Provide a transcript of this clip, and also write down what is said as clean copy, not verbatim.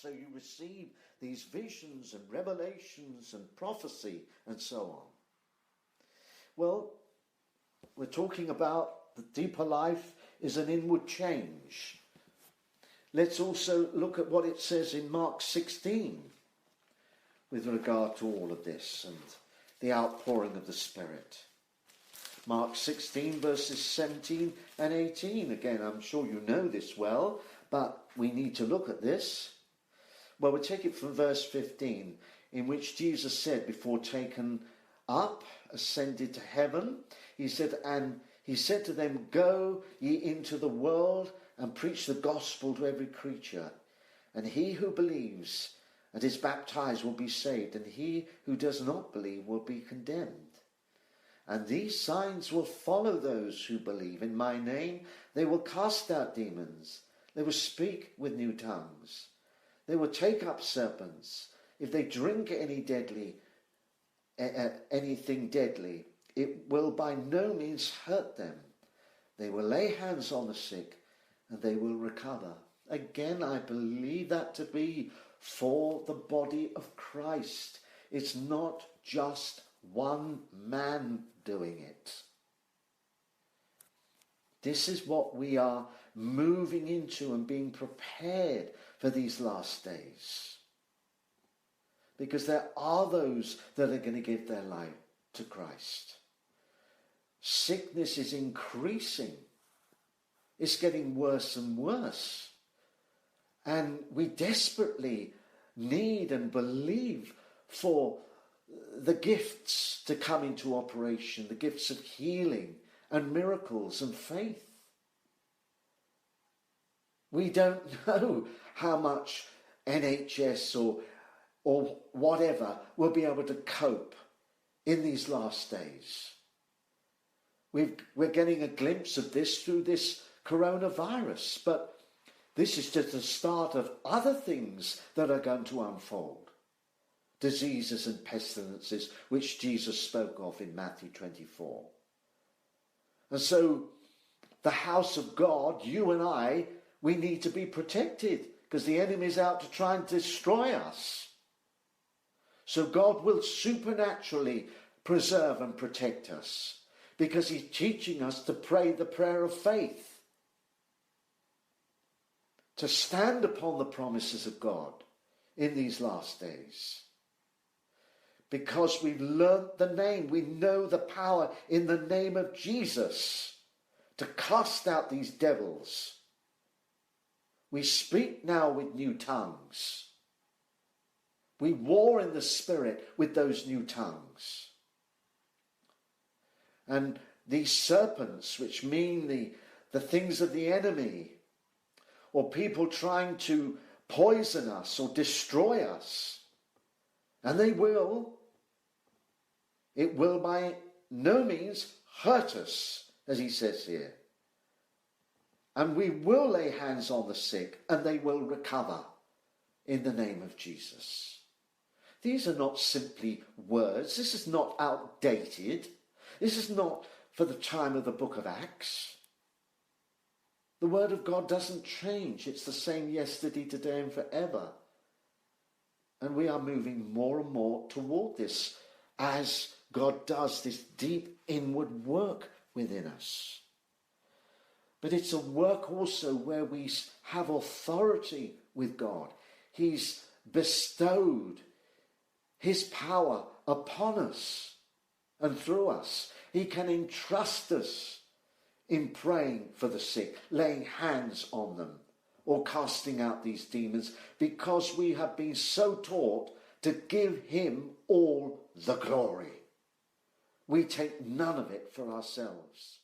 So you receive these visions and revelations and prophecy and so on. Well, we're talking about the deeper life is an inward change. Let's also look at what it says in Mark 16 with regard to all of this and the outpouring of the Spirit. Mark 16 verses 17 and 18. Again, I'm sure you know this well, but we need to look at this. Well, we'll take it from verse 15, in which Jesus said, before taken up, ascended to heaven, he said to them, "Go ye into the world and preach the gospel to every creature. And he who believes and is baptized will be saved, and he who does not believe will be condemned. And these signs will follow those who believe. In my name they will cast out demons. They will speak with new tongues. They will take up serpents. If they drink anything deadly, it will by no means hurt them. They will lay hands on the sick and they will recover." Again, I believe that to be for the body of Christ. It's not just one man doing it. This is what we are moving into and being prepared for these last days. Because there are those that are going to give their life to Christ. Sickness is increasing. It's getting worse and worse. And we desperately need and believe for the gifts to come into operation, the gifts of healing and miracles and faith. We don't know how much NHS or whatever will be able to cope in these last days. We're getting a glimpse of this through this coronavirus, but this is just the start of other things that are going to unfold. Diseases and pesticences, which Jesus spoke of in Matthew 24. And so, the house of God, you and I, we need to be protected because the enemy is out to try and destroy us. So God will supernaturally preserve and protect us because he's teaching us to pray the prayer of faith. To stand upon the promises of God in these last days. Because we've learnt the name, we know the power in the name of Jesus to cast out these devils. We speak now with new tongues. We war in the Spirit with those new tongues. And these serpents, which mean the things of the enemy, or people trying to poison us or destroy us. And they will. It will by no means hurt us, as he says here. And we will lay hands on the sick and they will recover in the name of Jesus. These are not simply words. This is not outdated. This is not for the time of the book of Acts. The word of God doesn't change. It's the same yesterday, today and forever. And we are moving more and more toward this as God does this deep inward work within us. But it's a work also where we have authority with God. He's bestowed his power upon us and through us. He can entrust us in praying for the sick, laying hands on them, or casting out these demons, because we have been so taught to give him all the glory. We take none of it for ourselves.